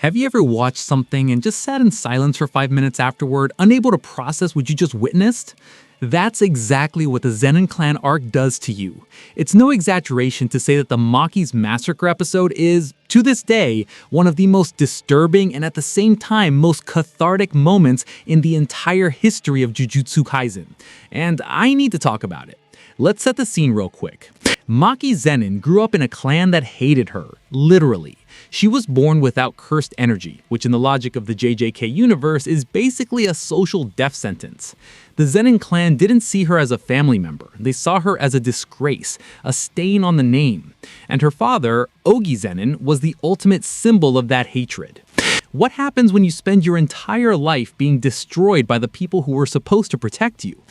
Have you ever watched something and just sat in silence for 5 minutes afterward, unable to process what you just witnessed? That's exactly what the Zenin Clan arc does to you. It's no exaggeration to say that the Maki's Massacre episode is, to this day, one of the most disturbing and at the same time most cathartic moments in the entire history of Jujutsu Kaisen. And I need to talk about it. Let's set the scene real quick. Maki Zenin grew up in a clan that hated her, literally. She was born without cursed energy, which in the logic of the JJK universe is basically a social death sentence. The Zenin clan didn't see her as a family member. They saw her as a disgrace, a stain on the name. And her father, Ogi Zenin, was the ultimate symbol of that hatred. What happens when you spend your entire life being destroyed by the people who were supposed to protect you?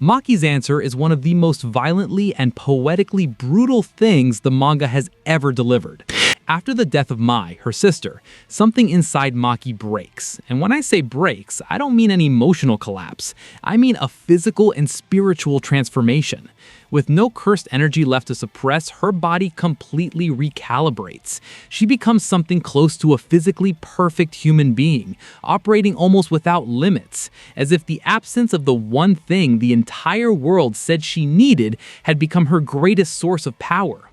Maki's answer is one of the most violently and poetically brutal things the manga has ever delivered. After the death of Mai, her sister, something inside Maki breaks. And when I say breaks, I don't mean an emotional collapse. I mean a physical and spiritual transformation. With no cursed energy left to suppress, her body completely recalibrates. She becomes something close to a physically perfect human being, operating almost without limits, as if the absence of the one thing the entire world said she needed had become her greatest source of power.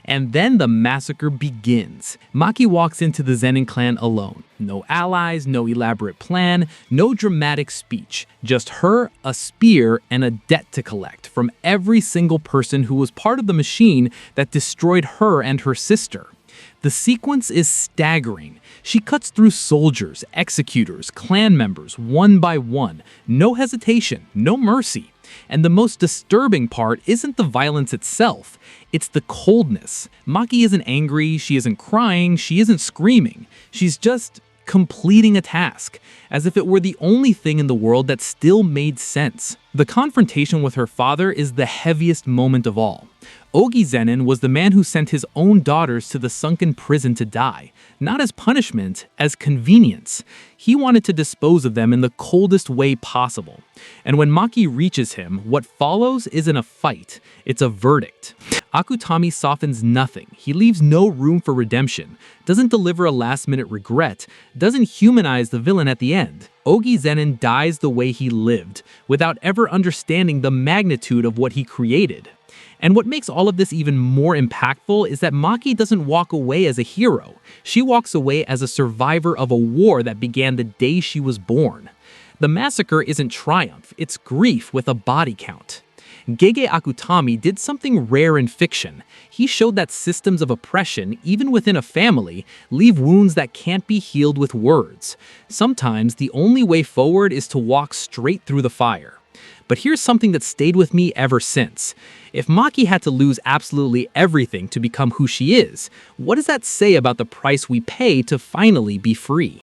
And then the massacre begins. Maki walks into the Zenin clan alone. No allies, no elaborate plan, no dramatic speech. Just her, a spear, and a debt to collect from every single person who was part of the machine that destroyed her and her sister. The sequence is staggering. She cuts through soldiers, executors, clan members, one by one. No hesitation, no mercy. And the most disturbing part isn't the violence itself, it's the coldness. Maki isn't angry, she isn't crying, she isn't screaming. She's just completing a task, as if it were the only thing in the world that still made sense. The confrontation with her father is the heaviest moment of all. Ogi Zenin was the man who sent his own daughters to the sunken prison to die, not as punishment, as convenience. He wanted to dispose of them in the coldest way possible. And when Maki reaches him, what follows isn't a fight, it's a verdict. Akutami softens nothing. He leaves no room for redemption, doesn't deliver a last-minute regret, doesn't humanize the villain at the end. Ogi Zenin dies the way he lived, without ever understanding the magnitude of what he created. And what makes all of this even more impactful is that Maki doesn't walk away as a hero. She walks away as a survivor of a war that began the day she was born. The massacre isn't triumph, it's grief with a body count. Gege Akutami did something rare in fiction. He showed that systems of oppression, even within a family, leave wounds that can't be healed with words. Sometimes the only way forward is to walk straight through the fire. But here's something that stayed with me ever since. If Maki had to lose absolutely everything to become who she is, what does that say about the price we pay to finally be free?